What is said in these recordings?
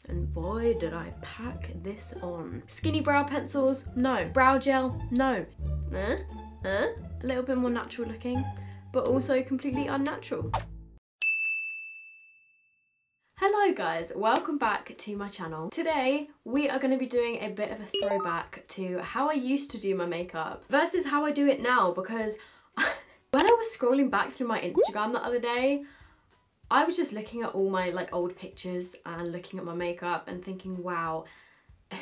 And boy, did I pack this on. Skinny brow pencils? No. Brow gel? No. A little bit more natural looking, but also completely unnatural. Hello guys, welcome back to my channel. Today we are going to be doing a bit of a throwback to how I used to do my makeup versus how I do it now, because when I was scrolling back through my Instagram the other day, I was just looking at all my old pictures and looking at my makeup and thinking, wow,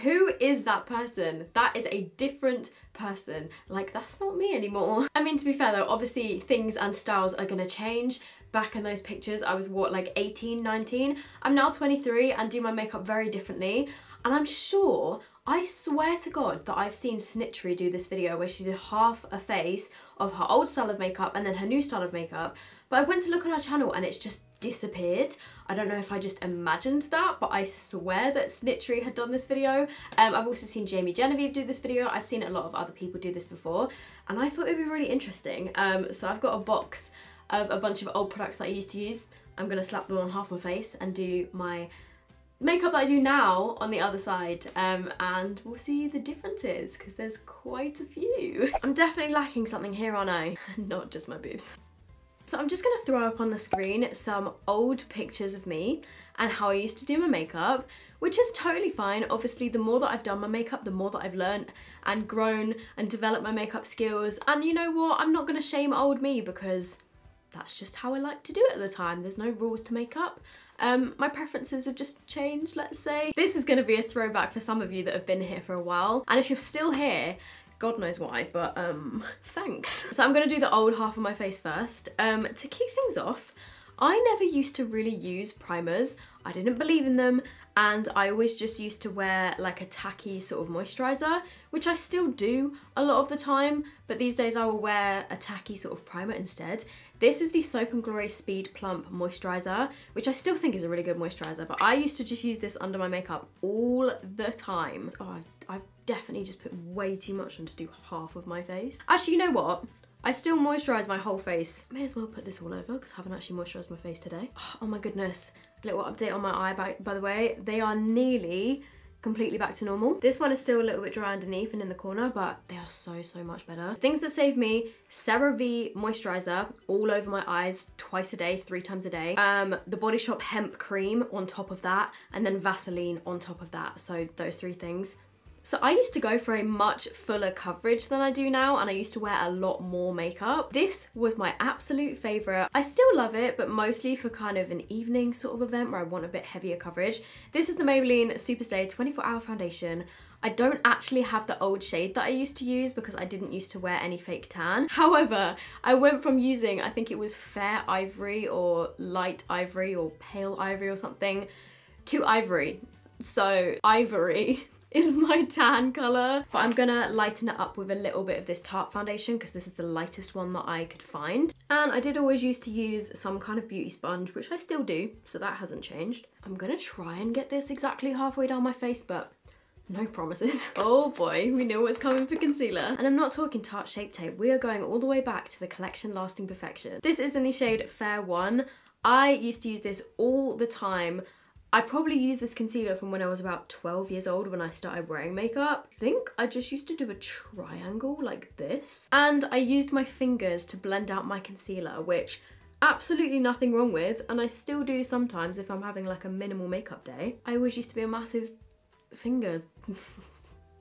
who is that person? That is a different person. Like, that's not me anymore. I mean, to be fair though, obviously things and styles are gonna change. Back in those pictures, I was what, like 18, 19? I'm now 23 and do my makeup very differently. And I'm sure, I swear to God, that I've seen Snitchery do this video where she did half a face of her old style of makeup and then her new style of makeup. But I went to look on her channel and it's just disappeared. I don't know if I just imagined that, but I swear that Snitchery had done this video. I've also seen Jamie Genevieve do this video. I've seen a lot of other people do this before, and I thought it'd be really interesting. So I've got a box of a bunch of old products that I used to use. I'm gonna slap them on half my face and do my makeup that I do now on the other side, and we'll see the differences, because there's quite a few. I'm definitely lacking something here, aren't I? Not just my boobs. So I'm just going to throw up on the screen some old pictures of me and how I used to do my makeup, which is totally fine. Obviously, the more that I've done my makeup, the more that I've learned and grown and developed my makeup skills. And you know what? I'm not going to shame old me, because that's just how I like to do it at the time. There's no rules to makeup. My preferences have just changed, let's say. This is going to be a throwback for some of you that have been here for a while. And if you're still here, God knows why, but thanks. So I'm gonna do the old half of my face first. To kick things off, I never used to really use primers. I didn't believe in them, and I always just used to wear like a tacky sort of moisturiser, which I still do a lot of the time, but these days I will wear a tacky sort of primer instead. This is the Soap & Glory Speed Plump Moisturiser, which I still think is a really good moisturiser, but I used to just use this under my makeup all the time. Oh, I've definitely just put way too much on to do half of my face. Actually, you know what? I still moisturise my whole face. May as well put this all over, because I haven't actually moisturised my face today. Oh my goodness. A little update on my eye, by the way. They are nearly completely back to normal. This one is still a little bit dry underneath and in the corner, but they are so much better. Things that save me: CeraVe moisturiser all over my eyes twice a day, 3 times a day. The Body Shop hemp cream on top of that, and then Vaseline on top of that. So those 3 things. So I used to go for a much fuller coverage than I do now, and I used to wear a lot more makeup. This was my absolute favourite. I still love it, but mostly for kind of an evening sort of event where I want a bit heavier coverage. This is the Maybelline Superstay 24-Hour Foundation. I don't actually have the old shade that I used to use, because I didn't used to wear any fake tan. However, I went from using, I think it was Fair Ivory or Light Ivory or Pale Ivory or something, to Ivory. So Ivory is my tan colour. But I'm gonna lighten it up with a little bit of this Tarte foundation, because this is the lightest one that I could find. And I did always used to use some kind of beauty sponge, which I still do, so that hasn't changed. I'm gonna try and get this exactly halfway down my face, but no promises. Oh boy, we know what's coming for concealer. And I'm not talking Tarte Shape Tape. We are going all the way back to the collection Lasting Perfection. This is in the shade Fair 1. I used to use this all the time. I probably used this concealer from when I was about 12 years old, when I started wearing makeup. I think I just used to do a triangle like this. And I used my fingers to blend out my concealer, which absolutely nothing wrong with, and I still do sometimes if I'm having like a minimal makeup day. I always used to be a massive finger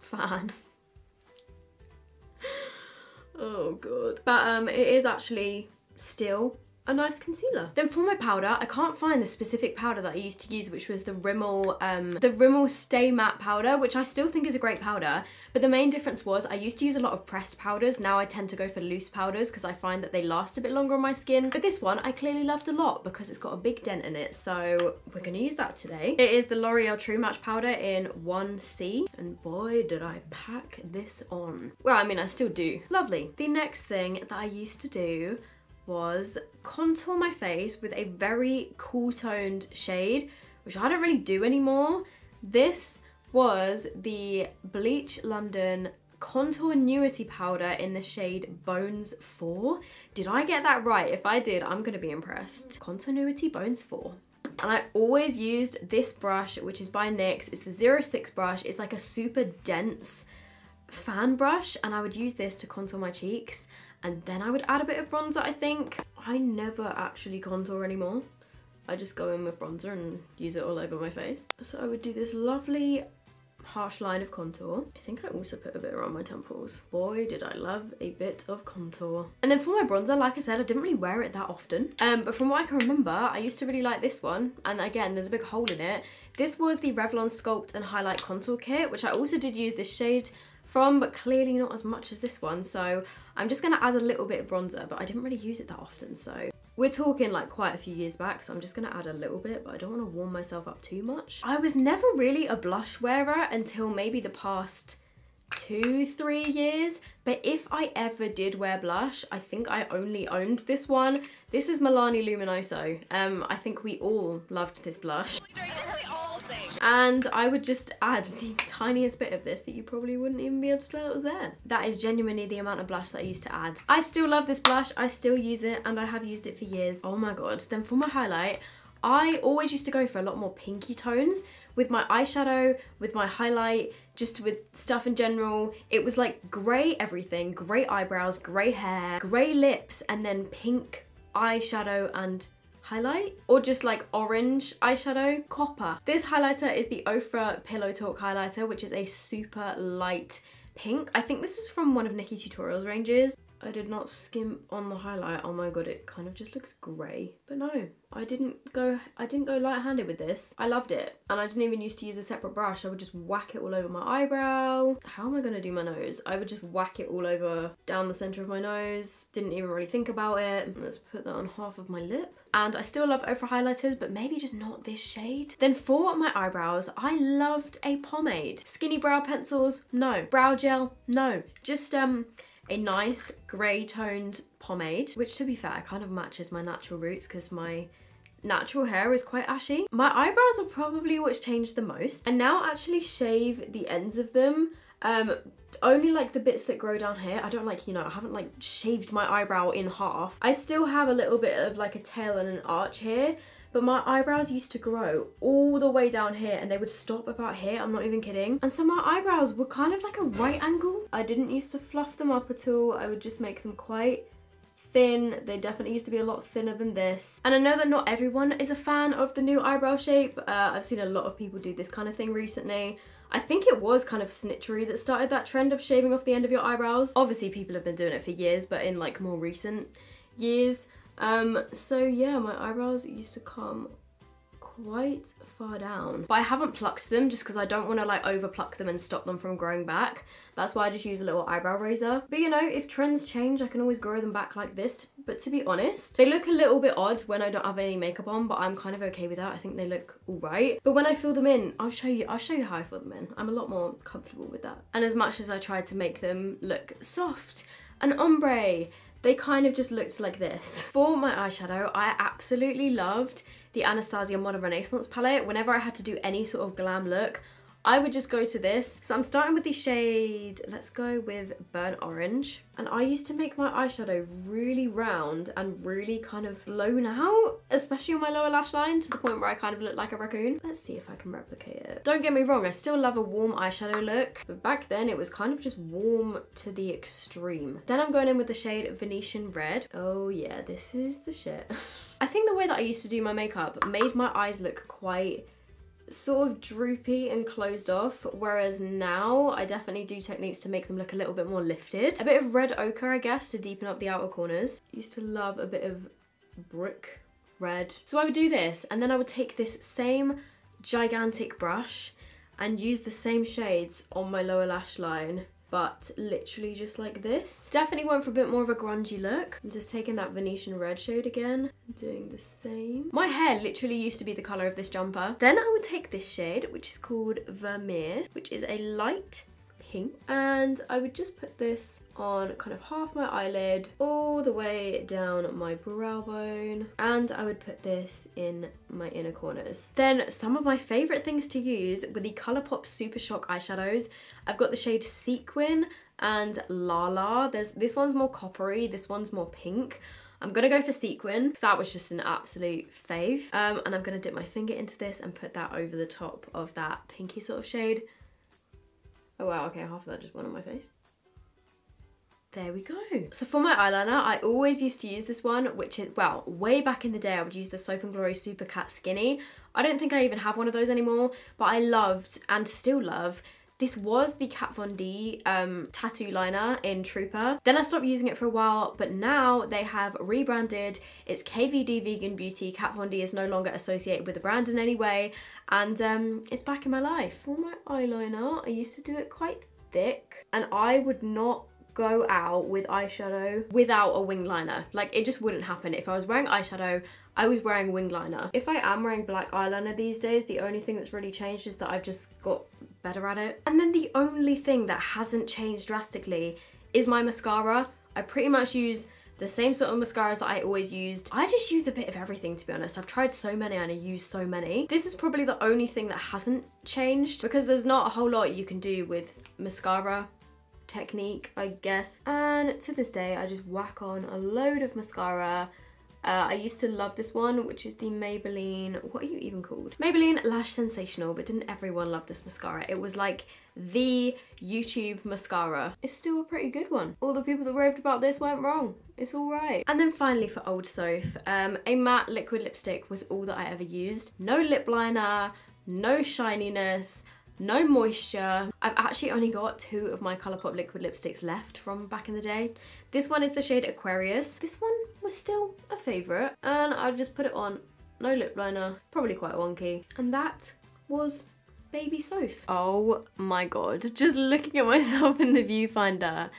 fan. Oh god. But it is actually still a nice concealer. Then for my powder, I can't find the specific powder that I used to use, which was the Rimmel Stay Matte powder, which I still think is a great powder. But the main difference was I used to use a lot of pressed powders. Now I tend to go for loose powders, because I find that they last a bit longer on my skin. But this one I clearly loved a lot, because it's got a big dent in it. So we're gonna use that today. It is the L'Oreal True Match powder in 1C. And boy, did I pack this on. Well, I mean, I still do. Lovely. The next thing that I used to do was contour my face with a very cool toned shade, which I don't really do anymore. This was the Bleach London Contour Nuity powder in the shade Bones 4. Did I get that right? If I did, I'm gonna be impressed. Contour Nuity Bones 4. And I always used this brush, which is by NYX. It's the 06 brush. It's like a super dense fan brush, and I would use this to contour my cheeks, and then I would add a bit of bronzer, I think. I never actually contour anymore. I just go in with bronzer and use it all over my face. So I would do this lovely harsh line of contour. I think I also put a bit around my temples. Boy, did I love a bit of contour. And then for my bronzer, like I said, I didn't really wear it that often. But from what I can remember, I used to really like this one. And again, there's a big hole in it. This was the Revlon Sculpt and Highlight Contour Kit, which I also did use this shade from, but clearly not as much as this one. So I'm just gonna add a little bit of bronzer, but I didn't really use it that often. So we're talking like quite a few years back, so I'm just gonna add a little bit, but I don't wanna warm myself up too much. I was never really a blush wearer until maybe the past 2-3 years, but if I ever did wear blush, I think I only owned this one. This is Milani Luminoso. I think we all loved this blush. And I would just add the tiniest bit of this that you probably wouldn't even be able to tell it was there. That is genuinely the amount of blush that I used to add. I still love this blush, I still use it, and I have used it for years. Oh my god. Then for my highlight, I always used to go for a lot more pinky tones with my eyeshadow, with my highlight, just with stuff in general. It was like grey everything, grey eyebrows, grey hair, grey lips, and then pink eyeshadow and highlight, or just like orange eyeshadow, copper. This highlighter is the Ofra Pillow Talk highlighter, which is a super light pink. I think this is from one of Nikki Tutorials ranges. I did not skimp on the highlight. Oh my god, it kind of just looks grey. But no, I didn't go light-handed with this. I loved it. And I didn't even used to use a separate brush. I would just whack it all over my eyebrow. How am I gonna do my nose? I would just whack it all over down the center of my nose. Didn't even really think about it. Let's put that on half of my lip. And I still love Ofra highlighters, but maybe just not this shade. Then for my eyebrows, I loved a pomade. Skinny brow pencils, no. Brow gel, no. Just a nice grey toned pomade, which to be fair kind of matches my natural roots because my natural hair is quite ashy. My eyebrows are probably what's changed the most. I now actually shave the ends of them. Only like the bits that grow down here. I don't like, you know, I haven't like shaved my eyebrow in half. I still have a little bit of like a tail and an arch here, but my eyebrows used to grow all the way down here and they would stop about here, I'm not even kidding. And so my eyebrows were kind of like a right angle. I didn't used to fluff them up at all. I would just make them quite thin. They definitely used to be a lot thinner than this. And I know that not everyone is a fan of the new eyebrow shape. I've seen a lot of people do this kind of thing recently. I think it was kind of Snitchery that started that trend of shaving off the end of your eyebrows. Obviously people have been doing it for years, but in like more recent years. So yeah, my eyebrows used to come quite far down, but I haven't plucked them just because I don't want to like over pluck them and stop them from growing back. That's why I just use a little eyebrow razor. But you know, if trends change, I can always grow them back like this. But to be honest, they look a little bit odd when I don't have any makeup on, but I'm kind of okay with that. I think they look all right. But when I fill them in, I'll show you how I fill them in. I'm a lot more comfortable with that. And as much as I tried to make them look soft and ombre, they kind of just looked like this. For my eyeshadow, I absolutely loved the Anastasia Modern Renaissance palette. Whenever I had to do any sort of glam look, I would just go to this. So I'm starting with the shade, let's go with Burnt Orange. And I used to make my eyeshadow really round and really kind of blown out, especially on my lower lash line, to the point where I kind of look like a raccoon. Let's see if I can replicate it. Don't get me wrong, I still love a warm eyeshadow look, but back then it was kind of just warm to the extreme. Then I'm going in with the shade Venetian Red. Oh yeah, this is the shit. I think the way that I used to do my makeup made my eyes look quite sort of droopy and closed off, whereas now I definitely do techniques to make them look a little bit more lifted. A bit of red ochre, I guess, to deepen up the outer corners. Used to love a bit of brick red. So I would do this, and then I would take this same gigantic brush and use the same shades on my lower lash line, but literally just like this. Definitely went for a bit more of a grungy look. I'm just taking that Venetian Red shade again, doing the same. My hair literally used to be the colour of this jumper. Then I would take this shade, which is called Vermeer, which is a light pink, and I would just put this on kind of half my eyelid, all the way down my brow bone, and I would put this in my inner corners. Then some of my favourite things to use were the Colourpop Supershock eyeshadows. I've got the shade Sequin and Lala. This one's more coppery, this one's more pink. I'm gonna go for sequin because that was just an absolute fave. And I'm gonna dip my finger into this and put that over the top of that pinky sort of shade. Oh wow, okay, half of that just went on my face. There we go. So for my eyeliner, I always used to use this one, which is, well, way back in the day, I would use the Soap & Glory Super Cat Skinny. I don't think I even have one of those anymore, but I loved, and still love, this was the Kat Von D tattoo liner in Trooper. Then I stopped using it for a while, but now they have rebranded. It's KVD Vegan Beauty. Kat Von D is no longer associated with the brand in any way, and it's back in my life. For my eyeliner, I used to do it quite thick, and I would not go out with eyeshadow without a wing liner. Like, it just wouldn't happen. If I was wearing eyeshadow, I was wearing wing liner. If I am wearing black eyeliner these days, the only thing that's really changed is that I've just got better at it. And then the only thing that hasn't changed drastically is my mascara. I pretty much use the same sort of mascaras that I always used. I just use a bit of everything, to be honest. I've tried so many and I use so many. This is probably the only thing that hasn't changed, because there's not a whole lot you can do with mascara technique, I guess. And to this day, I just whack on a load of mascara. I used to love this one, which is the Maybelline, what are you even called? Maybelline Lash Sensational, but didn't everyone love this mascara? It was like the YouTube mascara. It's still a pretty good one. All the people that raved about this weren't wrong. It's all right. And then finally for Old Soph, a matte liquid lipstick was all that I ever used. No lip liner, no shininess, no moisture. I've actually only got 2 of my Colourpop liquid lipsticks left from back in the day. This one is the shade Aquarius. This one was still a favourite, and I just put it on. No lip liner, probably quite wonky. And that was baby Soph. Oh my god, just looking at myself in the viewfinder,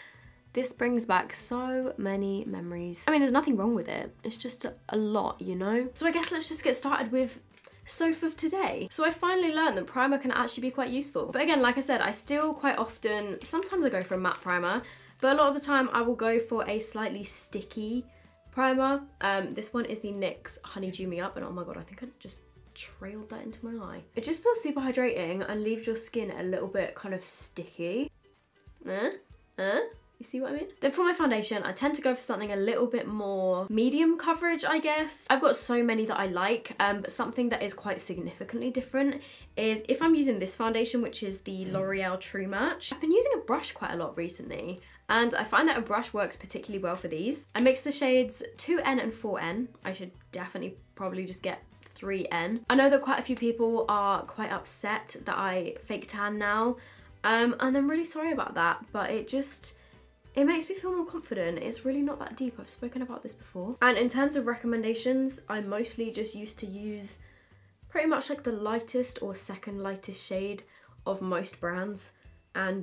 this brings back so many memories. I mean, there's nothing wrong with it. It's just a lot, you know? So I guess let's just get started with Soph of today. So I finally learned that primer can actually be quite useful. But again, like I said, I still quite often, sometimes I go for a matte primer, but a lot of the time I will go for a slightly sticky primer. This one is the NYX Honey Dew Me Up, and oh my god, I think I just trailed that into my eye. It just feels super hydrating and leaves your skin a little bit kind of sticky. You see what I mean? Then for my foundation, I tend to go for something a little bit more medium coverage, I guess. I've got so many that I like, but something that is quite significantly different is if I'm using this foundation, which is the Loreal True Match. I've been using a brush quite a lot recently, and I find that a brush works particularly well for these. I mix the shades 2N and 4N. I should definitely probably just get 3N. I know that quite a few people are quite upset that I fake tan now, and I'm really sorry about that, but it makes me feel more confident. It's really not that deep. I've spoken about this before. And in terms of recommendations, I mostly just used to use pretty much like the lightest or second lightest shade of most brands. And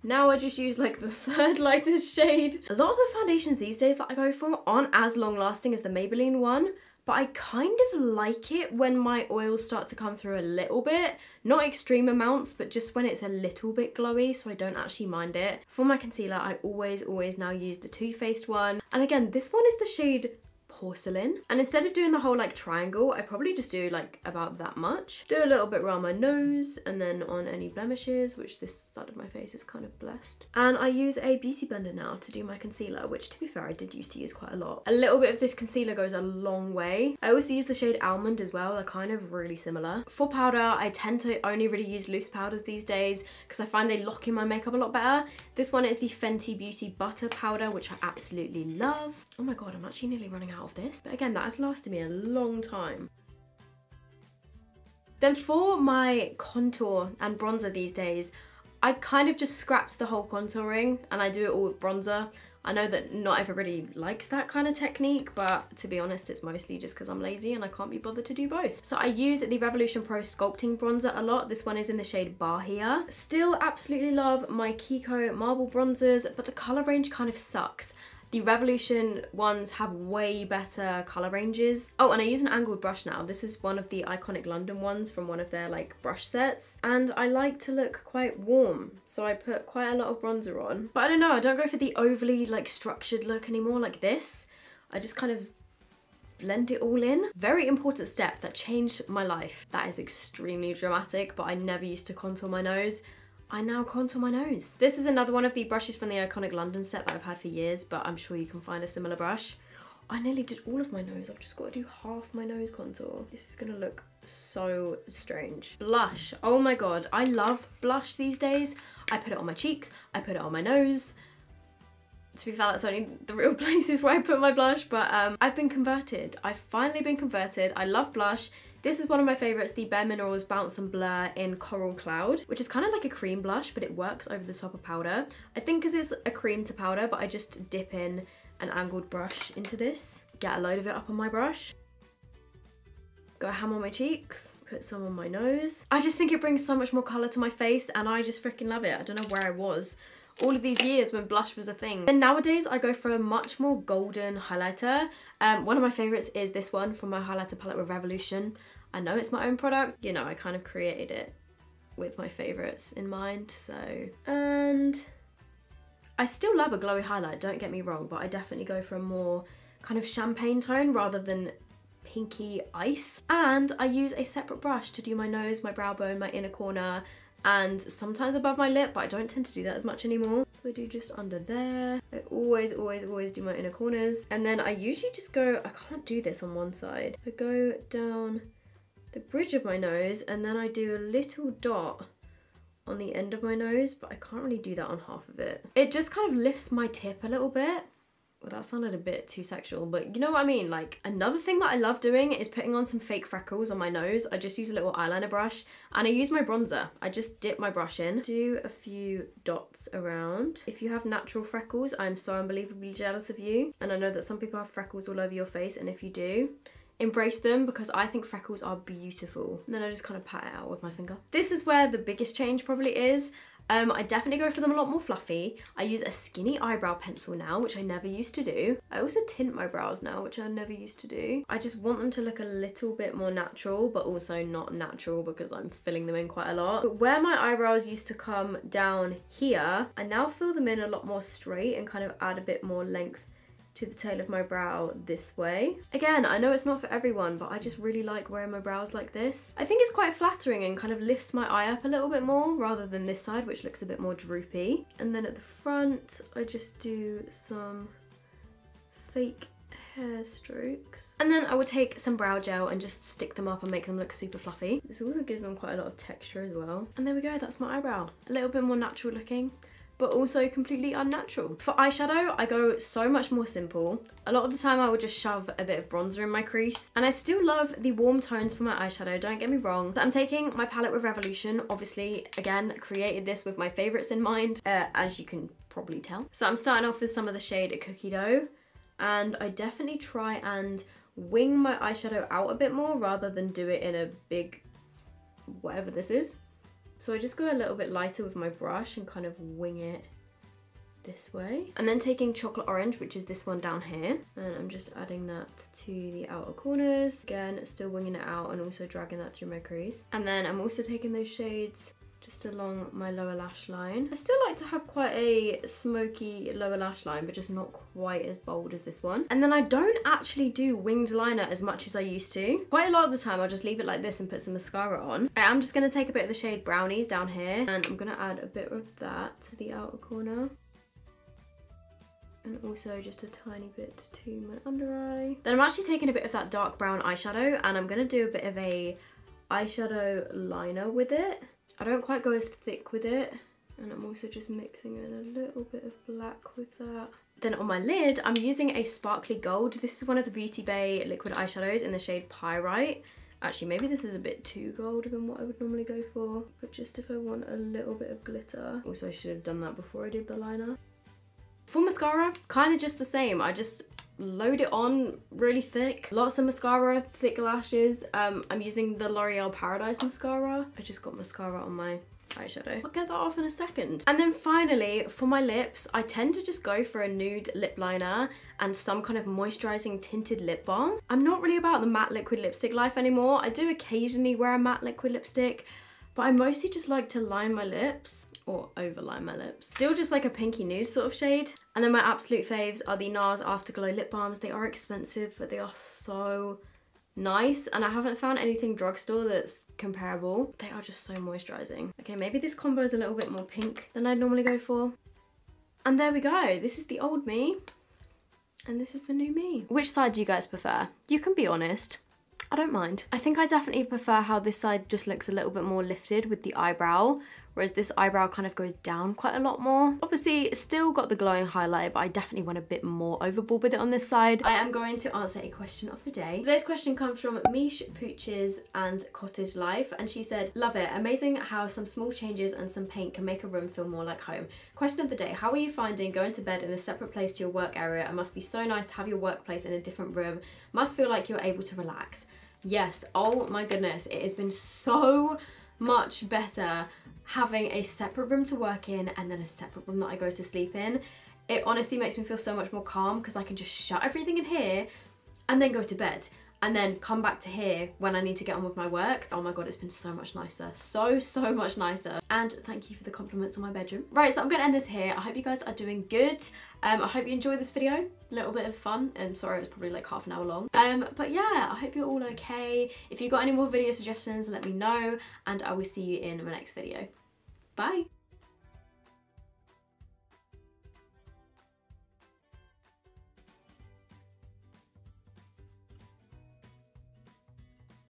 now I just use like the 3rd lightest shade. A lot of the foundations these days that I go for aren't as long lasting as the Maybelline one, but I kind of like it when my oils start to come through a little bit. Not extreme amounts, but just when it's a little bit glowy, so I don't actually mind it. For my concealer, I always now use the Too Faced one. And again, this one is the shade Porcelain. And instead of doing the whole like triangle, I probably just do like about that much. Do a little bit around my nose and then on any blemishes, which this side of my face is kind of blessed. And I use a beauty blender now to do my concealer, which to be fair, I did used to use quite a lot. A little bit of this concealer goes a long way. I also use the shade Almond as well. They're kind of really similar. For powder, I tend to only really use loose powders these days because I find they lock in my makeup a lot better. This one is the Fenty Beauty Butter Powder, which I absolutely love. Oh my god, I'm actually nearly running out of this, but again, that has lasted me a long time. Then for my contour and bronzer these days, I kind of just scrapped the whole contouring and I do it all with bronzer. I know that not everybody likes that kind of technique, but to be honest, it's mostly just because I'm lazy and I can't be bothered to do both. So I use the Revolution Pro Sculpting bronzer a lot. This one is in the shade Bahia. Still absolutely love my Kiko marble bronzers, but the colour range kind of sucks. The Revolution ones have way better colour ranges. Oh, and I use an angled brush now. This is one of the iconic London ones from one of their like brush sets. And I like to look quite warm, so I put quite a lot of bronzer on. But I don't know, I don't go for the overly like structured look anymore like this. I just kind of blend it all in. Very important step that changed my life. That is extremely dramatic, but I never used to contour my nose. I now contour my nose. This is another one of the brushes from the iconic London set that I've had for years, but I'm sure you can find a similar brush. I nearly did all of my nose. I've just got to do half my nose contour. This is gonna look so strange. Blush. Oh my god, I love blush these days. I put it on my cheeks, I put it on my nose. To be fair, that's only the real places where I put my blush, but I've been converted. I've finally been converted. I love blush. This is one of my favourites, the Bareminerals Bounce and Blur in Coral Cloud, which is kind of like a cream blush, but it works over the top of powder. I think because it's a cream to powder, but I just dip in an angled brush into this, get a load of it up on my brush, go ham on my cheeks, put some on my nose. I just think it brings so much more colour to my face, and I just freaking love it. I don't know where I was all of these years when blush was a thing. And nowadays I go for a much more golden highlighter. One of my favourites is this one from my highlighter palette with Revolution. I know it's my own product, you know, I kind of created it with my favourites in mind, so. And I still love a glowy highlight, don't get me wrong, but I definitely go for a more kind of champagne tone rather than pinky ice. And I use a separate brush to do my nose, my brow bone, my inner corner, and sometimes above my lip, but I don't tend to do that as much anymore. So I do just under there. I always do my inner corners. And then I usually just go, I can't do this on one side. I go down the bridge of my nose, and then I do a little dot on the end of my nose, but I can't really do that on half of it. It just kind of lifts my tip a little bit. Well, that sounded a bit too sexual, but you know what I mean? Like, another thing that I love doing is putting on some fake freckles on my nose. I just use a little eyeliner brush, and I use my bronzer. I just dip my brush in, do a few dots around. If you have natural freckles, I'm so unbelievably jealous of you. And I know that some people have freckles all over your face, and if you do, embrace them, because I think freckles are beautiful. And then I just kind of pat it out with my finger. This is where the biggest change probably is. I definitely go for them a lot more fluffy. I use a skinny eyebrow pencil now, which I never used to do. I also tint my brows now, which I never used to do. I just want them to look a little bit more natural, but also not natural because I'm filling them in quite a lot. But where my eyebrows used to come down here, I now fill them in a lot more straight and kind of add a bit more length to the tail of my brow this way. Again, I know it's not for everyone, but I just really like wearing my brows like this. I think it's quite flattering and kind of lifts my eye up a little bit more rather than this side, which looks a bit more droopy. And then at the front, I just do some fake hair strokes. And then I would take some brow gel and just stick them up and make them look super fluffy. This also gives them quite a lot of texture as well. And there we go, that's my eyebrow. A little bit more natural looking, but also completely unnatural. For eyeshadow, I go so much more simple. A lot of the time I would just shove a bit of bronzer in my crease. And I still love the warm tones for my eyeshadow, don't get me wrong. So I'm taking my palette with Revolution. Obviously, again, created this with my favourites in mind, as you can probably tell. So I'm starting off with some of the shade Cookie Dough. And I definitely try and wing my eyeshadow out a bit more rather than do it in a big, whatever this is. So I just go a little bit lighter with my brush and kind of wing it this way. And then taking Chocolate Orange, which is this one down here, and I'm just adding that to the outer corners. Again, still winging it out and also dragging that through my crease. And then I'm also taking those shades just along my lower lash line. I still like to have quite a smoky lower lash line, but just not quite as bold as this one. And then I don't actually do winged liner as much as I used to. Quite a lot of the time I'll just leave it like this and put some mascara on. I'm just gonna take a bit of the shade Brownies down here, and I'm gonna add a bit of that to the outer corner. And also just a tiny bit to my under eye. Then I'm actually taking a bit of that dark brown eyeshadow, and I'm gonna do a bit of a eyeshadow liner with it. I don't quite go as thick with it, and I'm also just mixing in a little bit of black with that. Then on my lid, I'm using a sparkly gold. This is one of the Beauty Bay liquid eyeshadows in the shade Pyrite. Actually, maybe this is a bit too gold than what I would normally go for, but just if I want a little bit of glitter. Also, I should have done that before I did the liner. For mascara, kind of just the same. I just load it on really thick. Lots of mascara, thick lashes. I'm using the L'Oreal Paradise mascara. I just got mascara on my eyeshadow. I'll get that off in a second. And then finally, for my lips, I tend to just go for a nude lip liner and some kind of moisturizing tinted lip balm. I'm not really about the matte liquid lipstick life anymore. I do occasionally wear a matte liquid lipstick, but I mostly just like to line my lips or overline my lips. Still just like a pinky nude sort of shade. And then my absolute faves are the Nars Afterglow lip balms. They are expensive, but they are so nice. And I haven't found anything drugstore that's comparable. They are just so moisturizing. Okay, maybe this combo is a little bit more pink than I'd normally go for. And there we go. This is the old me. And this is the new me. Which side do you guys prefer? You can be honest. I don't mind. I think I definitely prefer how this side just looks a little bit more lifted with the eyebrow, whereas this eyebrow kind of goes down quite a lot more. Obviously, it's still got the glowing highlight, but I definitely went a bit more overboard with it on this side. I am going to answer a question of the day. Today's question comes from Mish Pooches and Cottage Life, and she said, love it, amazing how some small changes and some paint can make a room feel more like home. Question of the day, how are you finding going to bed in a separate place to your work area? It must be so nice to have your workplace in a different room. Must feel like you're able to relax. Yes, oh my goodness, it has been so much better having a separate room to work in and then a separate room that I go to sleep in. It honestly makes me feel so much more calm because I can just shut everything in here and then go to bed and then come back to here when I need to get on with my work. Oh my god, it's been so much nicer. So much nicer. And thank you for the compliments on my bedroom. Right, so I'm gonna end this here. I hope you guys are doing good. I hope you enjoyed this video. A little bit of fun. And sorry, it was probably like half an hour long. But yeah, I hope you're all okay. If you got any more video suggestions, let me know. And I will see you in my next video. Bye.